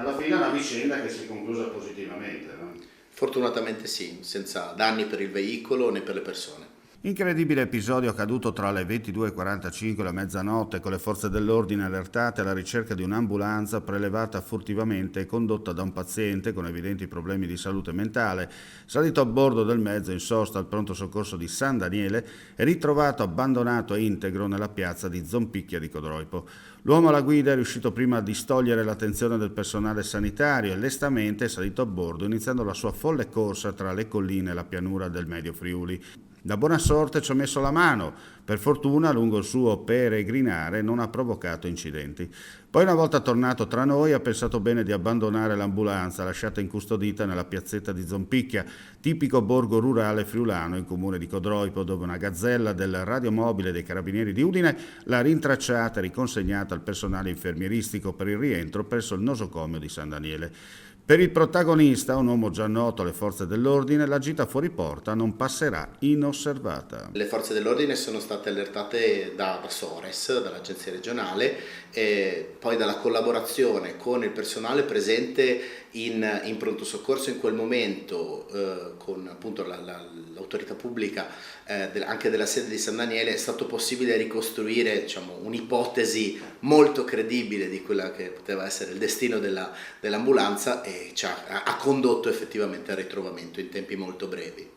Alla fine è una vicenda che si è conclusa positivamente, no? Fortunatamente sì, senza danni per il veicolo né per le persone. Incredibile episodio accaduto tra le 22:45 e la mezzanotte, con le forze dell'ordine allertate alla ricerca di un'ambulanza prelevata furtivamente e condotta da un paziente con evidenti problemi di salute mentale, salito a bordo del mezzo in sosta al pronto soccorso di San Daniele e ritrovato abbandonato e integro nella piazza di Zompicchia di Codroipo. L'uomo alla guida è riuscito prima a distogliere l'attenzione del personale sanitario e lestamente è salito a bordo, iniziando la sua folle corsa tra le colline e la pianura del Medio Friuli. Da buona sorte ci ho messo la mano, per fortuna lungo il suo peregrinare non ha provocato incidenti. Poi una volta tornato tra noi ha pensato bene di abbandonare l'ambulanza lasciata incustodita nella piazzetta di Zompicchia, tipico borgo rurale friulano in comune di Codroipo, dove una gazzella del radiomobile dei carabinieri di Udine l'ha rintracciata e riconsegnata al personale infermieristico per il rientro presso il nosocomio di San Daniele. Per il protagonista, un uomo già noto alle forze dell'ordine, la gita fuori porta non passerà inosservata. Le forze dell'ordine sono state allertate da Sores, dall'agenzia regionale, e poi dalla collaborazione con il personale presente in pronto soccorso in quel momento, con appunto l'autorità pubblica anche della sede di San Daniele, è stato possibile ricostruire, diciamo, un'ipotesi molto credibile di quella che poteva essere il destino dell'ambulanza, e ha condotto effettivamente al ritrovamento in tempi molto brevi.